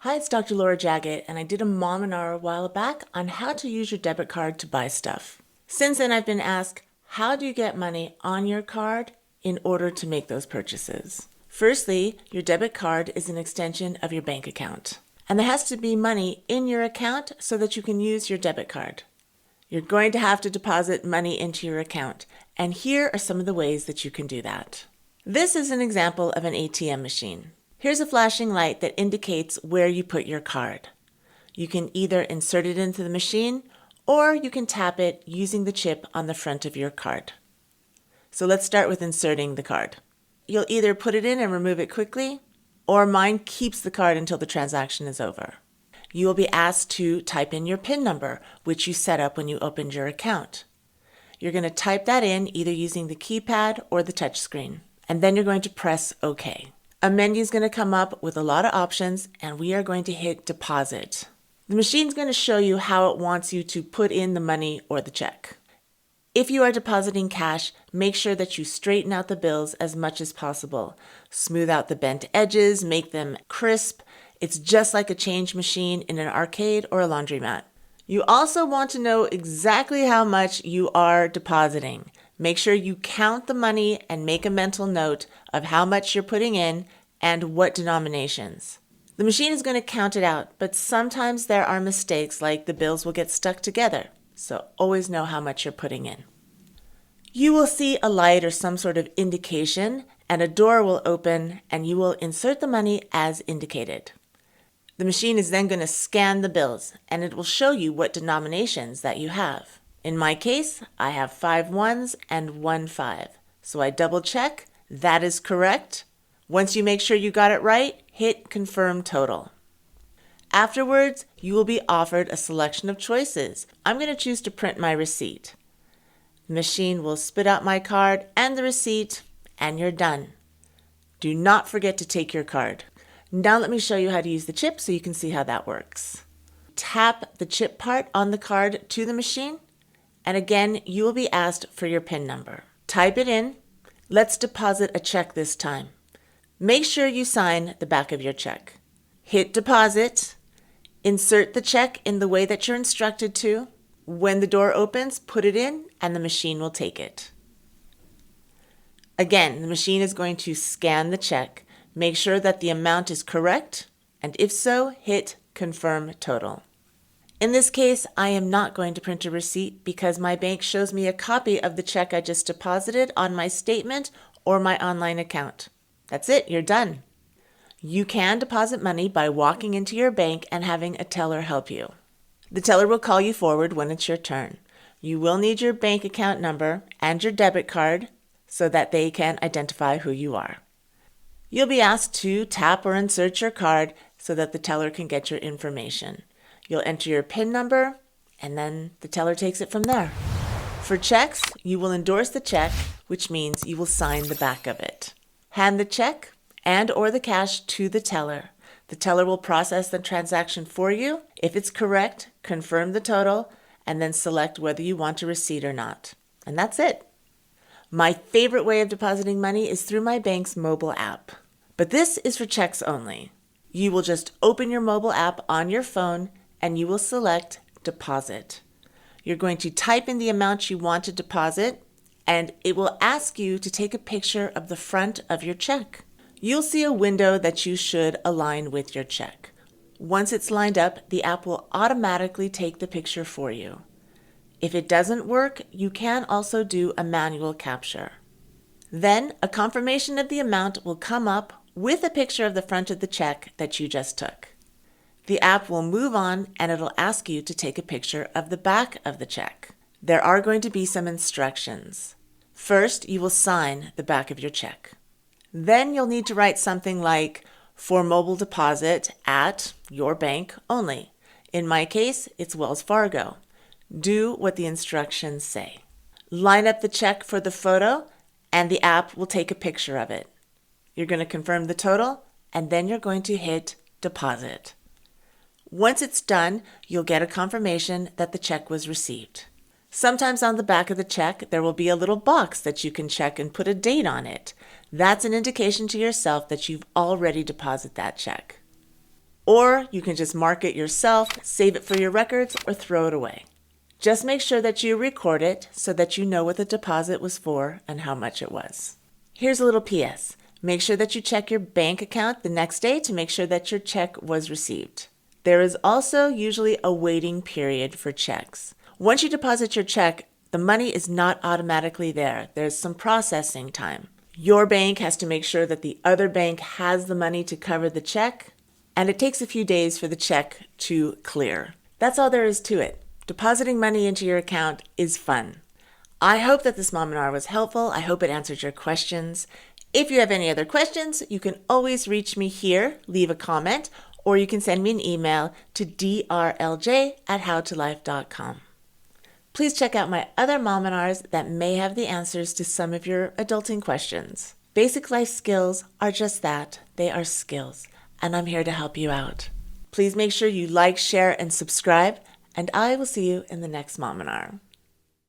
Hi, it's Dr. Laura Jaggett, and I did a mominar a while back on how to use your debit card to buy stuff. Since then, I've been asked, how do you get money on your card in order to make those purchases? Firstly, your debit card is an extension of your bank account, and there has to be money in your account so that you can use your debit card. You're going to have to deposit money into your account, and here are some of the ways that you can do that. This is an example of an ATM machine. Here's a flashing light that indicates where you put your card. You can either insert it into the machine or you can tap it using the chip on the front of your card. So let's start with inserting the card. You'll either put it in and remove it quickly, or mine keeps the card until the transaction is over. You will be asked to type in your PIN number, which you set up when you opened your account. You're going to type that in either using the keypad or the touch screen, and then you're going to press OK. A menu is going to come up with a lot of options, and we are going to hit deposit. The machine is going to show you how it wants you to put in the money or the check. If you are depositing cash, make sure that you straighten out the bills as much as possible. Smooth out the bent edges, make them crisp. It's just like a change machine in an arcade or a laundromat. You also want to know exactly how much you are depositing. Make sure you count the money and make a mental note of how much you're putting in and what denominations. The machine is going to count it out, but sometimes there are mistakes like the bills will get stuck together, so always know how much you're putting in. You will see a light or some sort of indication, and a door will open and you will insert the money as indicated. The machine is then going to scan the bills and it will show you what denominations that you have. In my case, I have 5 ones and 1 5. So I double check, that is correct. Once you make sure you got it right, hit confirm total. Afterwards, you will be offered a selection of choices. I'm going to choose to print my receipt. The machine will spit out my card and the receipt, and you're done. Do not forget to take your card. Now let me show you how to use the chip so you can see how that works. Tap the chip part on the card to the machine, and again, you will be asked for your PIN number. Type it in. Let's deposit a check this time. Make sure you sign the back of your check. Hit deposit. Insert the check in the way that you're instructed to. When the door opens, put it in and the machine will take it. Again, the machine is going to scan the check. Make sure that the amount is correct, and if so, hit confirm total. In this case, I am not going to print a receipt because my bank shows me a copy of the check I just deposited on my statement or my online account. That's it, you're done. You can deposit money by walking into your bank and having a teller help you. The teller will call you forward when it's your turn. You will need your bank account number and your debit card so that they can identify who you are. You'll be asked to tap or insert your card so that the teller can get your information. You'll enter your PIN number, and then the teller takes it from there. For checks, you will endorse the check, which means you will sign the back of it. Hand the check and or the cash to the teller. The teller will process the transaction for you. If it's correct, confirm the total, and then select whether you want a receipt or not. And that's it. My favorite way of depositing money is through my bank's mobile app. But this is for checks only. You will just open your mobile app on your phone and you will select deposit. You're going to type in the amount you want to deposit, and it will ask you to take a picture of the front of your check. You'll see a window that you should align with your check. Once it's lined up, the app will automatically take the picture for you. If it doesn't work, you can also do a manual capture. Then a confirmation of the amount will come up with a picture of the front of the check that you just took. The app will move on and it'll ask you to take a picture of the back of the check. There are going to be some instructions. First, you will sign the back of your check. Then you'll need to write something like, for mobile deposit at your bank only. In my case, it's Wells Fargo. Do what the instructions say. Line up the check for the photo and the app will take a picture of it. You're going to confirm the total and then you're going to hit deposit. Once it's done, you'll get a confirmation that the check was received. Sometimes on the back of the check, there will be a little box that you can check and put a date on it. it. That's an indication to yourself that you've already deposited that check. Once it's done, you'll get a confirmation that the check was received. Sometimes on the back of the check, there will be a little box that you can check and put a date on it. That's an indication to yourself that you've already deposited that check. That's an indication to yourself that you've already deposited that check. Or you can just mark it yourself, save it for your records, or throw it away. Just make sure that you record it so that you know what the deposit was for and how much it was. Here's a little PS. Make sure that you check your bank account the next day to make sure that your check was received. There is also usually a waiting period for checks. Once you deposit your check, the money is not automatically there. There's some processing time. Your bank has to make sure that the other bank has the money to cover the check, and it takes a few days for the check to clear. That's all there is to it. Depositing money into your account is fun. I hope that this mominar was helpful. I hope it answered your questions. If you have any other questions, you can always reach me here, leave a comment, or you can send me an email to drlj@howtolife.com. Please check out my other mominars that may have the answers to some of your adulting questions. Basic life skills are just that. They are skills, and I'm here to help you out. Please make sure you like, share, and subscribe, and I will see you in the next mominar.